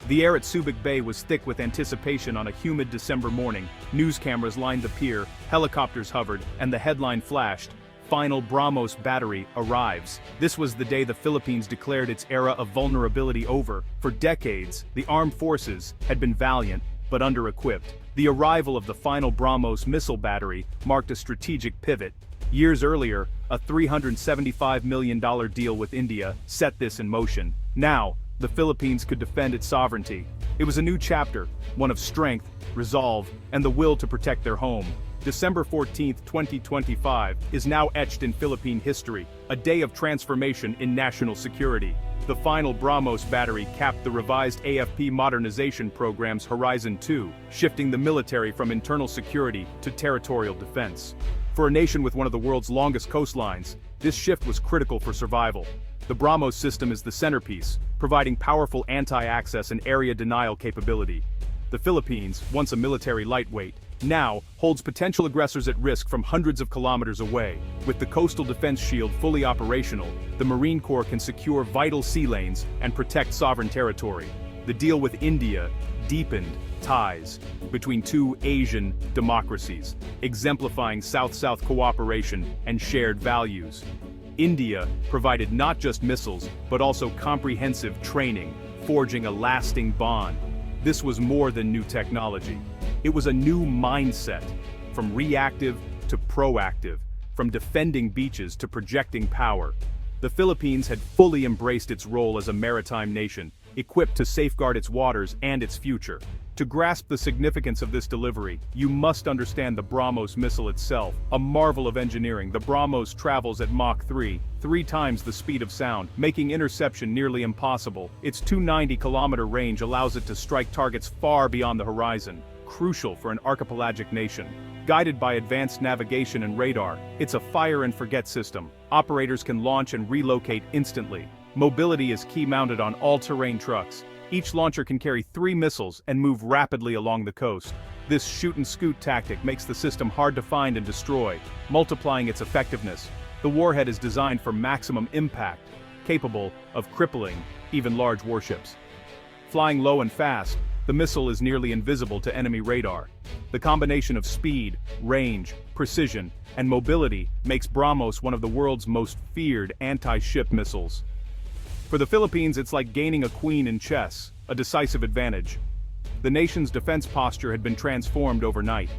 The air at Subic Bay was thick with anticipation on a humid December morning. News cameras lined the pier, helicopters hovered, and the headline flashed, "Final BrahMos battery arrives." This was the day the Philippines declared its era of vulnerability over. For decades, the armed forces had been valiant, but under-equipped. The arrival of the final BrahMos missile battery marked a strategic pivot. Years earlier, a $375 million deal with India set this in motion. Now, the Philippines could defend its sovereignty. It was a new chapter, one of strength, resolve, and the will to protect their home. December 14, 2025, is now etched in Philippine history, a day of transformation in national security. The final BrahMos battery capped the revised AFP modernization program's Horizon 2, shifting the military from internal security to territorial defense. For a nation with one of the world's longest coastlines, this shift was critical for survival. The BrahMos system is the centerpiece, providing powerful anti-access and area denial capability. The Philippines, once a military lightweight, now holds potential aggressors at risk from hundreds of kilometers away. With the coastal defense shield fully operational, the Marine Corps can secure vital sea lanes and protect sovereign territory. The deal with India deepened ties between two Asian democracies, exemplifying South-South cooperation and shared values. India provided not just missiles, but also comprehensive training, forging a lasting bond. This was more than new technology. It was a new mindset, from reactive to proactive, from defending beaches to projecting power. The Philippines had fully embraced its role as a maritime nation, equipped to safeguard its waters and its future. To grasp the significance of this delivery, you must understand the BrahMos missile itself. A marvel of engineering, the BrahMos travels at Mach 3, 3 times the speed of sound, making interception nearly impossible. Its 290-kilometer range allows it to strike targets far beyond the horizon, crucial for an archipelagic nation. Guided by advanced navigation and radar, it's a fire-and-forget system. Operators can launch and relocate instantly. Mobility is key, mounted on all-terrain trucks. Each launcher can carry 3 missiles and move rapidly along the coast. This shoot-and-scoot tactic makes the system hard to find and destroy, multiplying its effectiveness. The warhead is designed for maximum impact, capable of crippling even large warships. Flying low and fast, the missile is nearly invisible to enemy radar. The combination of speed, range, precision, and mobility makes BrahMos one of the world's most feared anti-ship missiles. For the Philippines, it's like gaining a queen in chess, a decisive advantage. The nation's defense posture had been transformed overnight.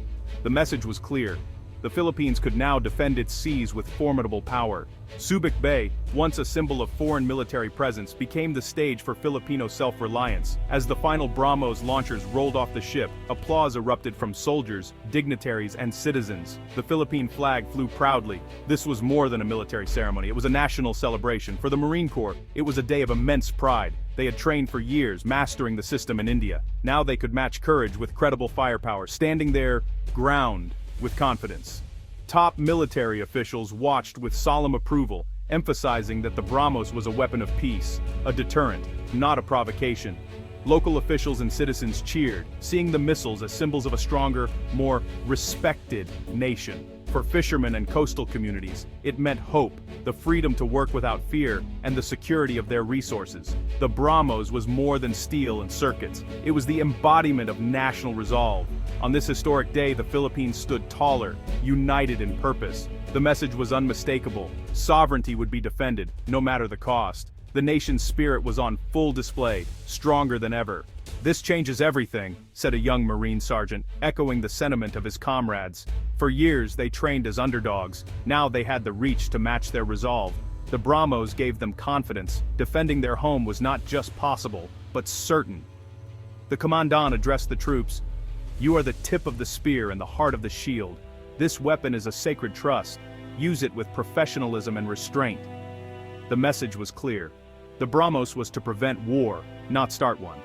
The message was clear. The Philippines could now defend its seas with formidable power. Subic Bay, once a symbol of foreign military presence, became the stage for Filipino self-reliance. As the final BrahMos launchers rolled off the ship, applause erupted from soldiers, dignitaries, and citizens. The Philippine flag flew proudly. This was more than a military ceremony, it was a national celebration. For the Marine Corps, it was a day of immense pride. They had trained for years, mastering the system in India. Now they could match courage with credible firepower, standing their ground with confidence. Top military officials watched with solemn approval, emphasizing that the BrahMos was a weapon of peace, a deterrent, not a provocation. Local officials and citizens cheered, seeing the missiles as symbols of a stronger, more respected nation. For fishermen and coastal communities, it meant hope, the freedom to work without fear, and the security of their resources. The BrahMos was more than steel and circuits. It was the embodiment of national resolve. On this historic day, the Philippines stood taller, united in purpose. The message was unmistakable. Sovereignty would be defended, no matter the cost. The nation's spirit was on full display, stronger than ever. "This changes everything," said a young Marine sergeant, echoing the sentiment of his comrades. For years they trained as underdogs, now they had the reach to match their resolve. The BrahMos gave them confidence. Defending their home was not just possible, but certain. The commandant addressed the troops. "You are the tip of the spear and the heart of the shield. This weapon is a sacred trust. Use it with professionalism and restraint." The message was clear. The BrahMos was to prevent war, not start one.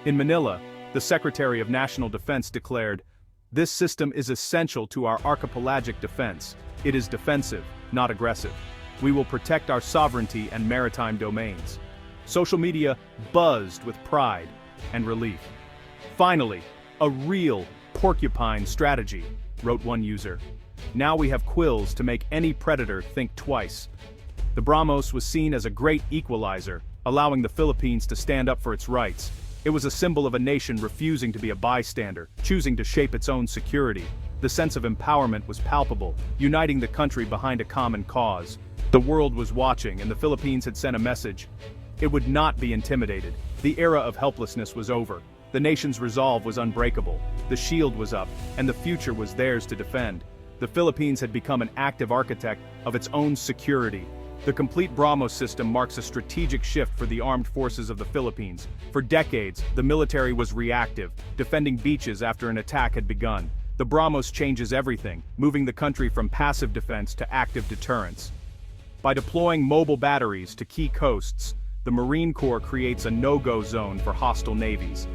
In Manila, the Secretary of National Defense declared, "This system is essential to our archipelagic defense. It is defensive, not aggressive. We will protect our sovereignty and maritime domains." Social media buzzed with pride and relief. "Finally, a real porcupine strategy," wrote one user. "Now we have quills to make any predator think twice." The BrahMos was seen as a great equalizer, allowing the Philippines to stand up for its rights. It was a symbol of a nation refusing to be a bystander, choosing to shape its own security. The sense of empowerment was palpable, uniting the country behind a common cause. The world was watching, and the Philippines had sent a message. It would not be intimidated. The era of helplessness was over. The nation's resolve was unbreakable. The shield was up, and the future was theirs to defend. The Philippines had become an active architect of its own security. The complete BrahMos system marks a strategic shift for the armed forces of the Philippines. For decades, the military was reactive, defending beaches after an attack had begun. The BrahMos changes everything, moving the country from passive defense to active deterrence. By deploying mobile batteries to key coasts, the Marine Corps creates a no-go zone for hostile navies.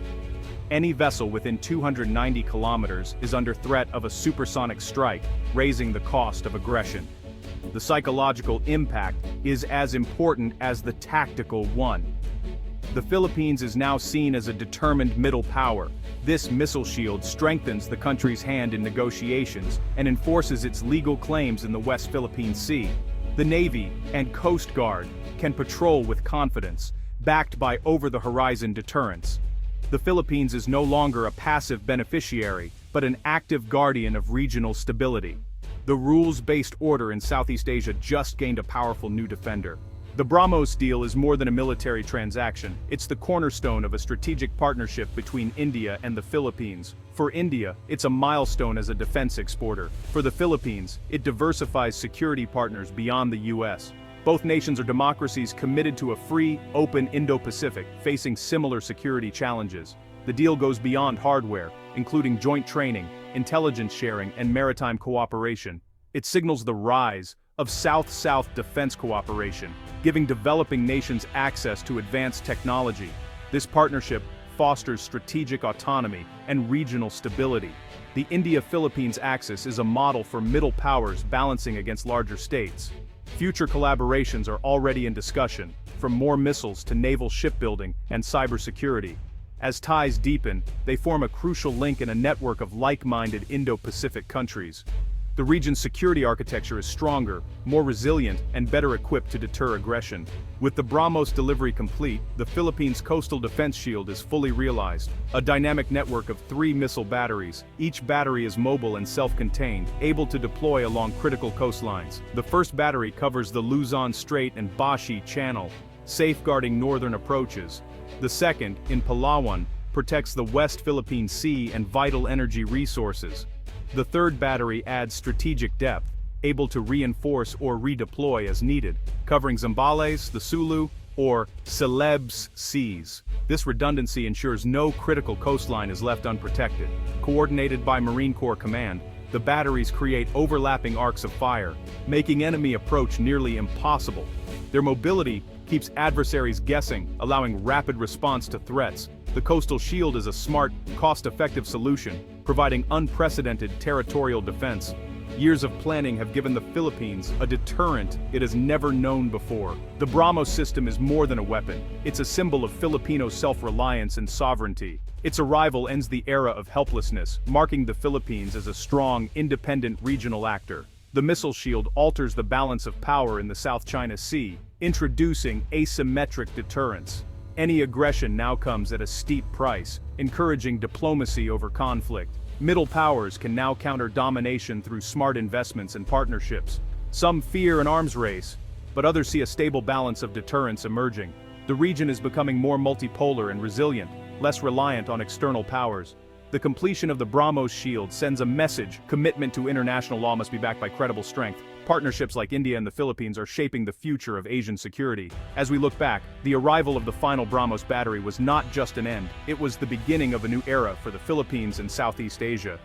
Any vessel within 290 kilometers is under threat of a supersonic strike, raising the cost of aggression. The psychological impact is as important as the tactical one. The Philippines is now seen as a determined middle power. This missile shield strengthens the country's hand in negotiations and enforces its legal claims in the West Philippine Sea. The Navy and Coast Guard can patrol with confidence, backed by over-the-horizon deterrence. The Philippines is no longer a passive beneficiary, but an active guardian of regional stability. The rules-based order in Southeast Asia just gained a powerful new defender. The BrahMos deal is more than a military transaction. It's the cornerstone of a strategic partnership between India and the Philippines. For India, it's a milestone as a defense exporter. For the Philippines, it diversifies security partners beyond the US. Both nations are democracies committed to a free, open Indo-Pacific, facing similar security challenges. The deal goes beyond hardware, including joint training, intelligence sharing, and maritime cooperation. It signals the rise of South-South defense cooperation, giving developing nations access to advanced technology. This partnership fosters strategic autonomy and regional stability. The India-Philippines axis is a model for middle powers balancing against larger states. Future collaborations are already in discussion, from more missiles to naval shipbuilding and cybersecurity. As ties deepen, they form a crucial link in a network of like-minded Indo-Pacific countries. The region's security architecture is stronger, more resilient, and better equipped to deter aggression. With the BrahMos delivery complete, the Philippines' coastal defense shield is fully realized. A dynamic network of 3 missile batteries. Each battery is mobile and self-contained, able to deploy along critical coastlines. The first battery covers the Luzon Strait and Bashi Channel, safeguarding northern approaches. The second, in Palawan, protects the West Philippine Sea and vital energy resources. The third battery adds strategic depth, able to reinforce or redeploy as needed, covering Zambales, the Sulu, or Celebes seas. This redundancy ensures no critical coastline is left unprotected. Coordinated by Marine Corps Command, the batteries create overlapping arcs of fire, making enemy approach nearly impossible. Their mobility keeps adversaries guessing, allowing rapid response to threats. The coastal shield is a smart, cost-effective solution, providing unprecedented territorial defense. Years of planning have given the Philippines a deterrent it has never known before. The BrahMos system is more than a weapon. It's a symbol of Filipino self-reliance and sovereignty. Its arrival ends the era of helplessness, marking the Philippines as a strong, independent regional actor. The missile shield alters the balance of power in the South China Sea, introducing asymmetric deterrence. Any aggression now comes at a steep price, encouraging diplomacy over conflict. Middle powers can now counter domination through smart investments and partnerships. Some fear an arms race, but others see a stable balance of deterrence emerging. The region is becoming more multipolar and resilient, less reliant on external powers. The completion of the BrahMos shield sends a message: commitment to international law must be backed by credible strength. Partnerships like India and the Philippines are shaping the future of Asian security. As we look back, the arrival of the final BrahMos battery was not just an end, it was the beginning of a new era for the Philippines and Southeast Asia.